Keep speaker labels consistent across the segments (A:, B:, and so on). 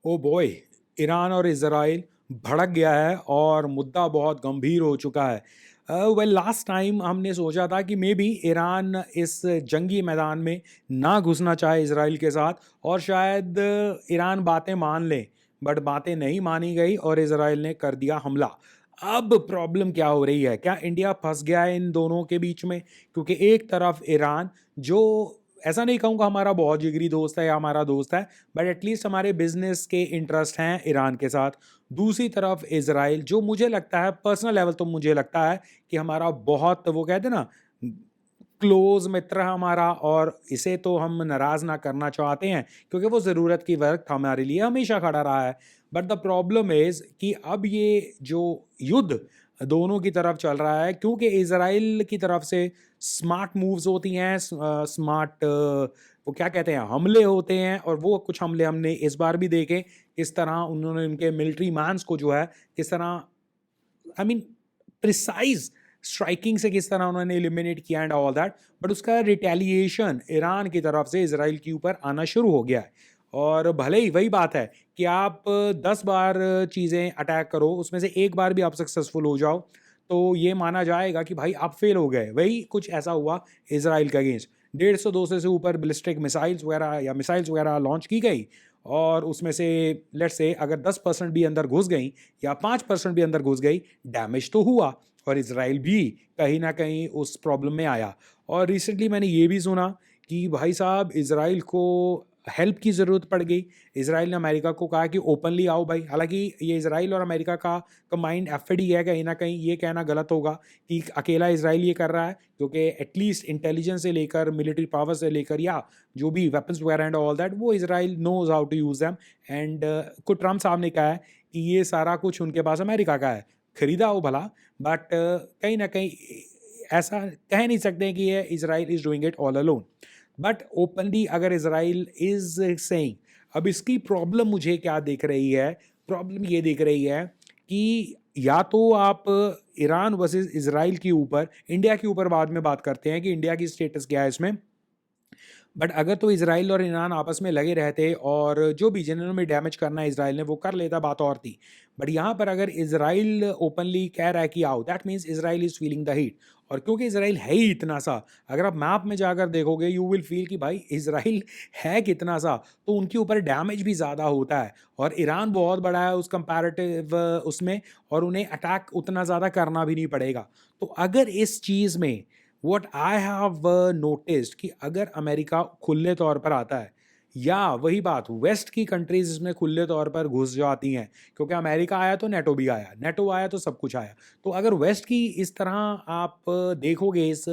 A: Oh boy! Iran और Israel भड़क गया है और मुद्दा बहुत गंभीर हो चुका है। वेल लास्ट टाइम हमने सोचा था कि मे बी ईरान इस जंगी मैदान में ना घुसना चाहे इज़राइल के साथ और शायद ईरान बातें मान ले, बट बातें नहीं मानी गई और इज़राइल ने कर दिया हमला। अब प्रॉब्लम क्या हो रही है? क्या इंडिया फँस गया है इन दोनों के बीच में? क्योंकि एक तरफ ईरान जो ऐसा नहीं कहूँगा हमारा बहुत जिगरी दोस्त है या हमारा दोस्त है, बट एटलीस्ट हमारे बिजनेस के इंटरेस्ट हैं ईरान के साथ। दूसरी तरफ इज़राइल जो मुझे लगता है पर्सनल लेवल तो मुझे लगता है कि हमारा बहुत वो कहते हैं ना क्लोज़ मित्र है हमारा और इसे तो हम नाराज़ ना करना चाहते हैं क्योंकि वो ज़रूरत की वक़्त हमारे लिए हमेशा खड़ा रहा है। बट द प्रॉब्लम इज़ कि अब ये जो युद्ध दोनों की तरफ चल रहा है क्योंकि इज़राइल की तरफ से स्मार्ट मूव्स होती हैं, स्मार्ट वो क्या कहते हैं हमले होते हैं और वो कुछ हमले हमने इस बार भी देखे, किस तरह उन्होंने उनके मिलिट्री मैन्स को जो है किस तरह आई मीन प्रिसाइज स्ट्राइकिंग से किस तरह उन्होंने एलिमिनेट किया एंड ऑल दैट। बट उसका रिटेलिएशन ईरान की तरफ से इसराइल के ऊपर आना शुरू हो गया है और भले ही वही बात है कि आप 10 बार चीज़ें अटैक करो उसमें से एक बार भी आप सक्सेसफुल हो जाओ तो ये माना जाएगा कि भाई आप फेल हो गए। वही कुछ ऐसा हुआ इसराइल के अगेंस्ट। 150-200 से ऊपर बैलिस्टिक मिसाइल्स वगैरह या मिसाइल्स वगैरह लॉन्च की गई और उसमें से लेट्स से अगर 10% भी अंदर घुस गई या 5% भी अंदर घुस गई, डैमेज तो हुआ और इज़राइल भी कहीं न कहीं उस प्रॉब्लम में आया। और रिसेंटली मैंने ये भी सुना कि भाई साहब इज़राइल को हेल्प की ज़रूरत पड़ गई। इज़राइल ने अमेरिका को कहा कि ओपनली आओ भाई। हालाँकि ये इज़राइल और अमेरिका का कंबाइंड एफर्ट ही है, कहीं न कहीं ये कहना गलत होगा कि अकेला इज़राइल ये कर रहा है क्योंकि एटलीस्ट इंटेलिजेंस से लेकर मिलिट्री पावर से लेकर या जो भी वेपन्स वगैरह एंड ऑल दैट वो Israel knows how to use them and खुद ट्रम्प साहब ने कहा है कि ये सारा कुछ उनके पास अमेरिका का है। खरीदा हो भला बट कहीं न कहीं ऐसा कह नहीं सकते कि ये Israel is doing it all alone. But openly अगर इज़राइल इज़ सेइंग अब इसकी प्रॉब्लम मुझे क्या दिख रही है, प्रॉब्लम ये दिख रही है कि या तो आप ईरान वर्सेस इज़राइल के ऊपर इंडिया के ऊपर बाद में बात करते हैं कि इंडिया की स्टेटस क्या है इसमें। बट अगर तो इज़राइल और ईरान आपस में लगे रहते और जो भी जिन्होंने भी डैमेज करना है इज़राइल ने वो कर लेता बात और थी। बट यहाँ पर अगर इज़राइल ओपनली कह रहा है कि आओ that means Israel is feeling the heat. और क्योंकि इज़राइल है ही इतना सा, अगर आप मैप में जाकर देखोगे यू विल फील कि भाई इज़राइल है कितना सा, तो उनके ऊपर डैमेज भी ज़्यादा होता है और ईरान बहुत बड़ा है उस कंपैरेटिव उसमें और उन्हें अटैक उतना ज़्यादा करना भी नहीं पड़ेगा। तो अगर इस चीज़ में व्हाट आई हैव नोटिस्ड कि अगर अमेरिका खुले तौर पर आता है या वही बात वेस्ट की कंट्रीज इसमें खुले तौर पर घुस जाती हैं क्योंकि अमेरिका आया तो नेटो भी आया, नेटो आया तो सब कुछ आया। तो अगर वेस्ट की इस तरह आप देखोगे इस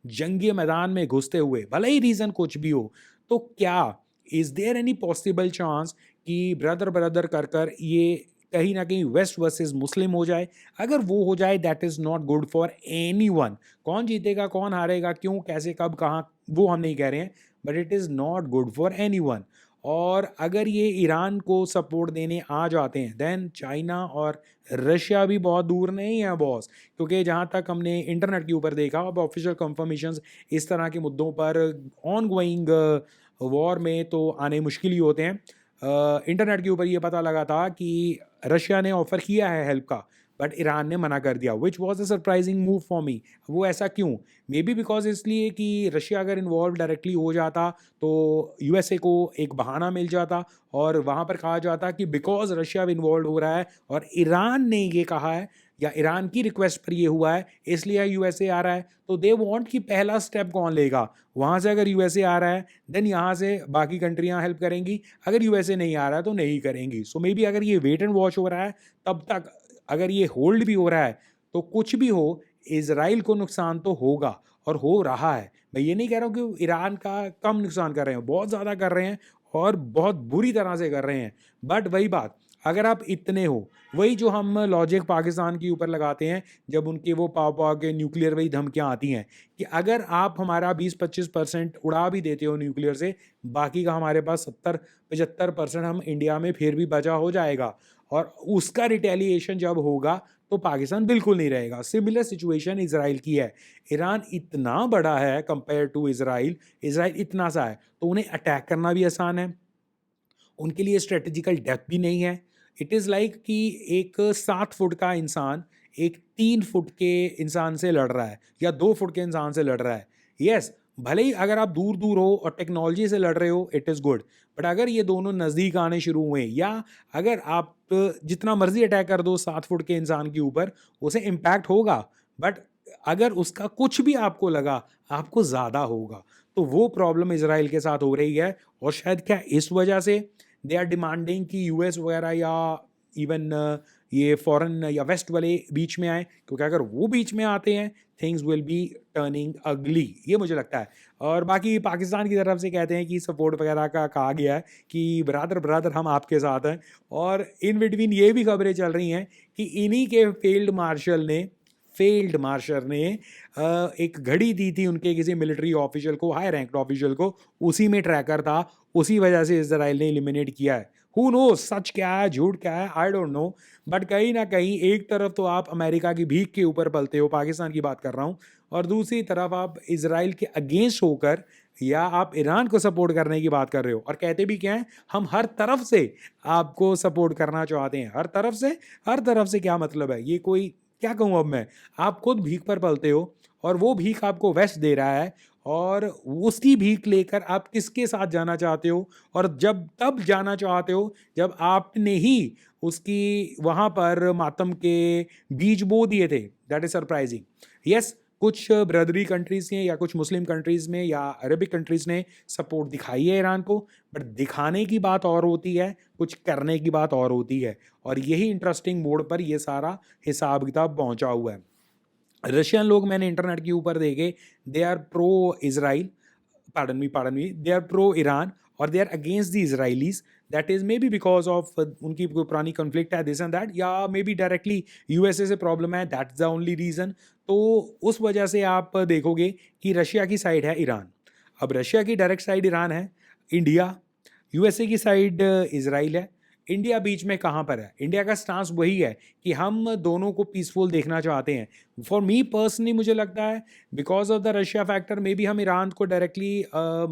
A: जंगी मैदान में घुसते हुए भले ही रीज़न कुछ भी हो, तो क्या is there any possible chance कि ब्रदर ब्रदर कर कर ये कहीं ना कहीं वेस्ट वर्सेस मुस्लिम हो जाए? अगर वो हो जाए that is not good for anyone. कौन जीतेगा, कौन हारेगा, क्यों, कैसे, कब, कहाँ, वो हम नहीं कह रहे हैं, but it is not good for anyone. और अगर ये ईरान को सपोर्ट देने आ जाते हैं, देन चाइना और रशिया भी बहुत दूर नहीं है बॉस, क्योंकि जहाँ तक हमने इंटरनेट के ऊपर देखा, अब ऑफिशियल कंफर्मेशंस इस तरह के मुद्दों पर ऑन गोइंग वॉर में तो आने मुश्किल ही होते हैं। इंटरनेट के ऊपर ये पता लगा था कि रशिया ने ऑफ़र किया है हेल्प का, बट ईरान ने मना कर दिया, which was a surprising move for me. वो ऐसा क्यों? मे बी बिकॉज़ इसलिए कि रशिया अगर इन्वॉल्व डायरेक्टली हो जाता, तो यूएसए को एक बहाना मिल जाता और वहाँ पर कहा जाता कि बिकॉज़ रशिया इन्वॉल्व हो रहा है और ईरान ने ये कहा है या ईरान की रिक्वेस्ट पर ये हुआ है, इसलिए यूएसए आ रहा है। तो दे वांट कि पहला स्टेप कौन लेगा? वहाँ से अगर यूएसए आ रहा है, देन यहाँ से बाकी कंट्रियाँ हेल्प करेंगी, अगर यूएसए नहीं आ रहा है, तो नहीं करेंगी। सो मे बी अगर ये वेट एंड वॉच हो रहा है, तब तक अगर ये होल्ड भी हो रहा है, तो कुछ भी हो, इज़राइल को नुकसान तो होगा और हो रहा है। मैं ये नहीं कह रहा हूँ कि ईरान का कम नुकसान कर रहे हैं, बहुत ज़्यादा कर रहे हैं और बहुत बुरी तरह से कर रहे हैं। बट वही बात, अगर आप इतने हो, वही जो हम लॉजिक पाकिस्तान के ऊपर लगाते हैं, जब उनके वो पाव-पाव के न्यूक्लियर वही धमकियाँ आती हैं, कि अगर आप हमारा 20-25% उड़ा भी देते हो न्यूक्लियर से, बाकी का हमारे पास 70-75% हम इंडिया में फिर भी बचा हो जाएगा और उसका रिटेलिएशन जब होगा, तो पाकिस्तान बिल्कुल नहीं रहेगा। सिमिलर सिचुएशन इज़राइल की है। ईरान इतना बड़ा है कंपेयर टू इज़राइल, इज़राइल इतना सा है, तो उन्हें अटैक करना भी आसान है। उनके लिए स्ट्रेटेजिकल डेप्थ भी नहीं है। इट इज़ लाइक कि एक 7 फुट का इंसान एक 3 फुट के इंसान से लड़ रहा है या 2 फुट के इंसान से लड़ रहा है। येस, भले ही अगर आप दूर-दूर हो और टेक्नोलॉजी से लड़ रहे हो, इट इज़ गुड। बट अगर ये दोनों नज़दीक आने शुरू हुए या अगर आप जितना मर्ज़ी अटैक कर दो 7 फुट के इंसान के ऊपर, उसे इम्पैक्ट होगा। बट अगर उसका कुछ भी आपको लगा, आपको ज़्यादा होगा। तो वो प्रॉब्लम इज़राइल के साथ हो रही है और शायद क्या इस वजह से दे आर डिमांडिंग कि यूएस वगैरह या इवन ये फॉरेन या वेस्ट वाले बीच में आए, क्योंकि अगर वो बीच में आते हैं थिंग्स विल बी टर्निंग अगली, ये मुझे लगता है। और बाकी पाकिस्तान की तरफ से कहते हैं कि सपोर्ट वगैरह का कहा गया है कि ब्रदर ब्रदर हम आपके साथ हैं। और इन बिटवीन ये भी खबरें चल रही हैं कि इन्हीं के फील्ड मार्शल ने एक घड़ी दी थी उनके किसी मिलिट्री ऑफिशियल को, हाई रैंक्ड ऑफिशियल को, उसी में ट्रैकर था, उसी वजह से इजराइल ने एलिमिनेट किया है। हु नो सच क्या है झूठ क्या है, आई डोंट नो। बट कहीं ना कहीं एक तरफ तो आप अमेरिका की भीख के ऊपर पलते हो, पाकिस्तान की बात कर रहा हूँ, और दूसरी तरफ आप इजराइल के अगेंस्ट होकर या आप ईरान को सपोर्ट करने की बात कर रहे हो। और कहते भी क्या है, हम हर तरफ से आपको सपोर्ट करना चाहते हैं। हर तरफ से क्या मतलब है, ये कोई क्या कहूँ अब मैं। आप खुद भीख पर पलते हो और वो भीख आपको वेस्ट दे रहा है, और उसकी भीख लेकर आप किसके साथ जाना चाहते हो, और जब तब जाना चाहते हो जब आपने ही उसकी वहाँ पर मातम के बीज बो दिए थे। That is surprising. यस, कुछ ब्रदरी कंट्रीज ने या कुछ मुस्लिम कंट्रीज में या अरबिक कंट्रीज ने सपोर्ट दिखाई है ईरान को, बट दिखाने की बात और होती है, कुछ करने की बात और होती है। और यही इंटरेस्टिंग मोड पर ये सारा हिसाब किताब पहुंचा हुआ है। रशियन लोग मैंने इंटरनेट के ऊपर देखे, they are pro Israel, pardon me, they are pro Iran or they are against the Israelis. That is maybe because of उनकी कोई पुरानी conflict है, this and that, या maybe directly USA से प्रॉब्लम है, that's the only reason। तो उस वजह से आप देखोगे कि रशिया की साइड है ईरान। अब रशिया की डायरेक्ट साइड ईरान है, इंडिया, यूएसए की साइड इजराइल है। इंडिया बीच में कहाँ पर है? इंडिया का स्टांस वही है कि हम दोनों को पीसफुल देखना चाहते हैं। फॉर मी पर्सनली मुझे लगता है because of the Russia factor may be हम ईरान को डायरेक्टली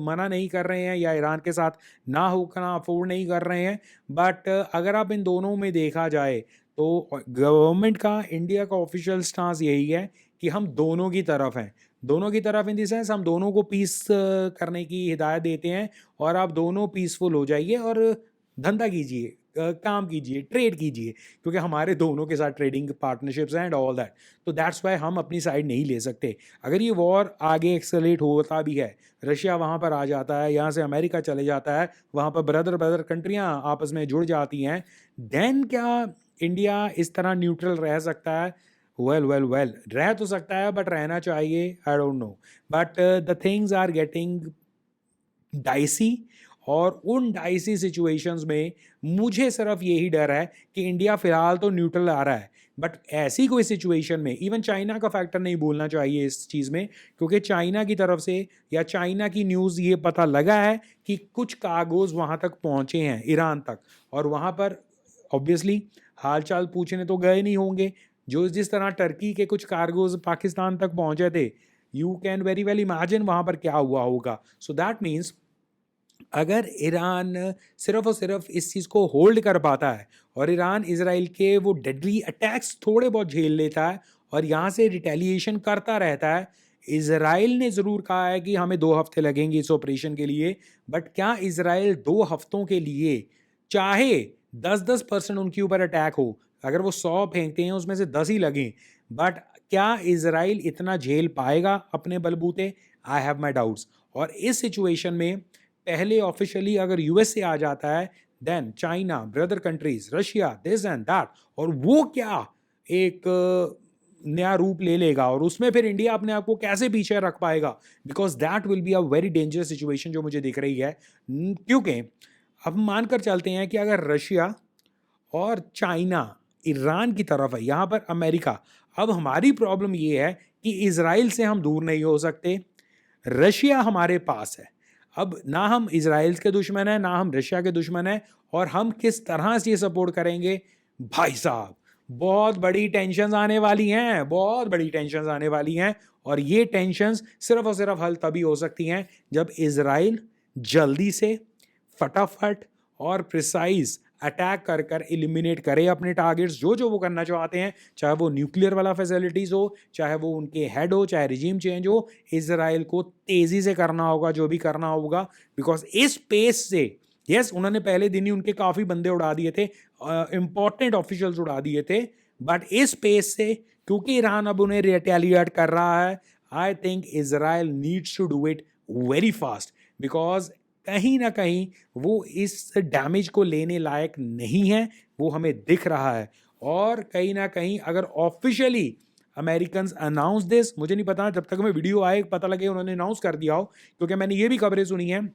A: मना नहीं कर रहे हैं या ईरान के साथ ना होकर अफोर्ड नहीं कर रहे हैं। बट अगर आप इन दोनों में देखा जाए तो गवर्नमेंट का, इंडिया का ऑफिशियल स्टांस यही है कि हम दोनों की तरफ हैं। दोनों की तरफ इन द सेंस हम दोनों को पीस करने की हिदायत देते हैं, और आप दोनों पीसफुल हो जाइए और धंधा कीजिए, काम कीजिए, ट्रेड कीजिए, क्योंकि हमारे दोनों के साथ ट्रेडिंग पार्टनरशिप्स हैं एंड ऑल दैट। तो दैट्स वाई हम अपनी साइड नहीं ले सकते। अगर ये वॉर आगे एक्सेलेरेट होता भी है, रशिया वहाँ पर आ जाता है, यहाँ से अमेरिका चले जाता है, वहाँ पर ब्रदर ब्रदर कंट्रियाँ आपस में जुड़ जाती हैं, देन क्या इंडिया इस तरह न्यूट्रल रह सकता है? वेल रह तो सकता है, बट रहना चाहिए, I don't know. But the things are getting dicey, और उन डाइसी सिचुएशंस में मुझे सिर्फ यही डर है कि इंडिया फिलहाल तो न्यूट्रल आ रहा है, बट ऐसी कोई सिचुएशन में इवन चाइना का फैक्टर नहीं भूलना चाहिए इस चीज़ में, क्योंकि चाइना की तरफ से या चाइना की न्यूज़ ये पता लगा है कि कुछ कार्गोज वहाँ तक पहुँचे हैं, ईरान तक, और वहाँ पर ऑब्वियसली हालचाल पूछने तो गए नहीं होंगे। जो जिस तरह टर्की के कुछ कार्गोज पाकिस्तान तक पहुँचे थे, you can very well imagine वहाँ पर क्या हुआ होगा। सो दैट मीन्स अगर ईरान सिर्फ और सिर्फ इस चीज़ को होल्ड कर पाता है और ईरान इजराइल के वो डेडली अटैक्स थोड़े बहुत झेल लेता है और यहाँ से रिटेलिएशन करता रहता है। इजराइल ने ज़रूर कहा है कि हमें 2 हफ्ते लगेंगे इस ऑपरेशन के लिए, बट क्या इजराइल 2 हफ्तों के लिए, चाहे 10% उनके ऊपर अटैक हो, अगर वो 100 फेंकते हैं उसमें से 10 ही लगें, बट क्या इजराइल इतना झेल पाएगा अपने बलबूते? I have my doubts. और इस सिचुएशन में पहले ऑफिशियली अगर यूएसए आ जाता है, then China, brother countries, Russia, this and that, और वो क्या एक नया रूप ले लेगा, और उसमें फिर इंडिया अपने आप को कैसे पीछे रख पाएगा, because that will be a very dangerous situation जो मुझे दिख रही है। क्योंकि अब मानकर चलते हैं कि अगर रशिया और चाइना ईरान की तरफ है, यहाँ पर अमेरिका, अब हमारी प्रॉब्लम ये है कि इजराइल से हम दूर नहीं हो सकते, रशिया हमारे पास है। अब ना हम इजराइल के दुश्मन हैं, ना हम रशिया के दुश्मन हैं, और हम किस तरह से ये सपोर्ट करेंगे? भाई साहब, बहुत बड़ी टेंशन्स आने वाली हैं, बहुत बड़ी टेंशन्स आने वाली हैं। और ये टेंशन्स सिर्फ और सिर्फ हल तभी हो सकती हैं जब इजराइल जल्दी से, फटाफट और प्रिसाइज अटैक कर कर एलिमिनेट करे अपने टारगेट्स जो जो वो करना चाहते हैं, चाहे वो न्यूक्लियर वाला फैसिलिटीज़ हो, चाहे वो उनके हेड हो, चाहे रिजीम चेंज हो। इसराइल को तेज़ी से करना होगा जो भी करना होगा, बिकॉज इस पेस से यस उन्होंने पहले दिन ही उनके काफ़ी बंदे उड़ा दिए थे, इंपॉर्टेंट ऑफिशियल्स उड़ा दिए थे, बट इस पेस से क्योंकि ईरान अब उन्हें रिटेलिएट कर रहा है, I think Israel needs to do it very fast, because कहीं ना कहीं वो इस डैमेज को लेने लायक नहीं है, वो हमें दिख रहा है। और कहीं ना कहीं अगर ऑफिशियली अमेरिकन अनाउंस दिस, मुझे नहीं पता जब तक मैं वीडियो आए पता लगे उन्होंने अनाउंस कर दिया हो, क्योंकि मैंने ये भी खबरें सुनी हैं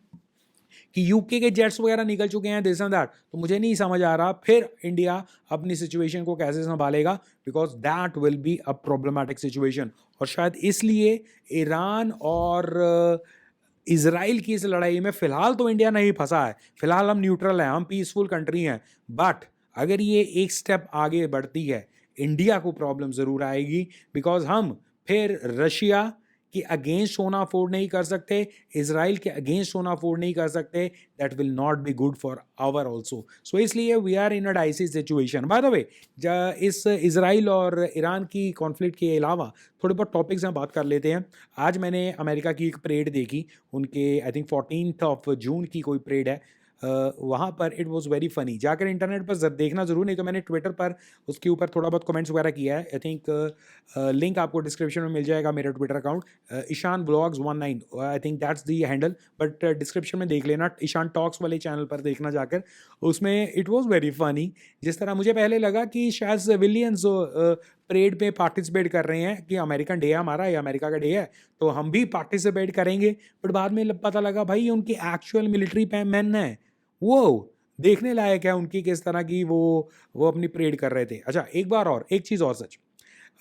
A: कि यूके के जेट्स वगैरह निकल चुके हैं दिस एंड दैट, तो मुझे नहीं समझ आ रहा फिर इंडिया अपनी सिचुएशन को कैसे संभालेगा, because that will be a problematic situation. और शायद इसलिए ईरान और इजराइल की इस लड़ाई में फिलहाल तो इंडिया नहीं फंसा है, फिलहाल हम न्यूट्रल हैं, हम पीसफुल कंट्री हैं, बट अगर ये एक स्टेप आगे बढ़ती है इंडिया को प्रॉब्लम ज़रूर आएगी, बिकॉज हम फिर रशिया कि अगेंस्ट होना अफोर्ड नहीं कर सकते, इजराइल के अगेंस्ट होना अफोर्ड नहीं कर सकते, that will not be good for our also. So इसलिए we are in a dicey situation. By the way, इस इजराइल और ईरान की कॉन्फ्लिक्ट के अलावा थोड़े बहुत टॉपिक्स में बात कर लेते हैं। आज मैंने अमेरिका की एक परेड देखी, उनके I think 14th of June की कोई परेड है, वहाँ पर इट वॉज वेरी फनी। जाकर इंटरनेट पर देखना ज़रूर, नहीं तो मैंने ट्विटर पर उसके ऊपर थोड़ा बहुत कमेंट्स वगैरह किया है। आई थिंक लिंक आपको डिस्क्रिप्शन में मिल जाएगा, मेरा Twitter account Ishan blogs 19, I think that's the handle, but description में देख लेना, ईशान टॉक्स वाले चैनल पर देखना जाकर, उसमें इट वॉज वेरी फनी। जिस तरह मुझे पहले लगा कि शायद सिविलियंस परेड में पार्टिसिपेट कर रहे हैं कि अमेरिकन डे है हमारा, या अमेरिका का डे है तो हम भी पार्टिसिपेट करेंगे, बट बाद में पता लगा भाई उनकी एक्चुअल मिलिट्री मैन है, वो देखने लायक है उनकी किस तरह की वो अपनी परेड कर रहे थे। अच्छा, एक बार और एक चीज़ और सच,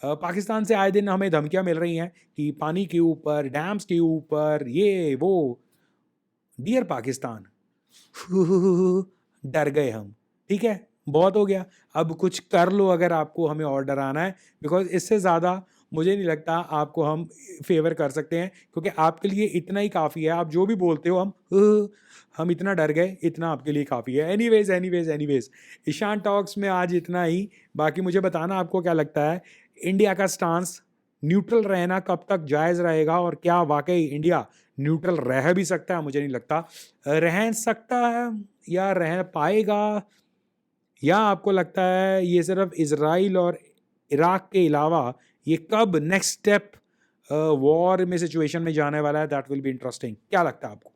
A: पाकिस्तान से आए दिन हमें धमकियां मिल रही हैं कि पानी के ऊपर, डैम्स के ऊपर, ये वो। डियर पाकिस्तान, डर गए हम, ठीक है, बहुत हो गया, अब कुछ कर लो अगर आपको हमें और डराना है, बिकॉज इससे ज़्यादा मुझे नहीं लगता आपको हम फेवर कर सकते हैं, क्योंकि आपके लिए इतना ही काफ़ी है, आप जो भी बोलते हो हम इतना डर गए, इतना आपके लिए काफ़ी है। एनीवेज ईशान टॉक्स में आज इतना ही। बाकी मुझे बताना आपको क्या लगता है, इंडिया का स्टांस न्यूट्रल रहना कब तक जायज़ रहेगा, और क्या वाकई इंडिया न्यूट्रल रह भी सकता है? मुझे नहीं लगता रह सकता है या रह पाएगा, या आपको लगता है ये सिर्फ इजराइल और इराक के अलावा ये कब नेक्स्ट स्टेप वॉर में सिचुएशन में जाने वाला है? That will be interesting. क्या लगता है आपको?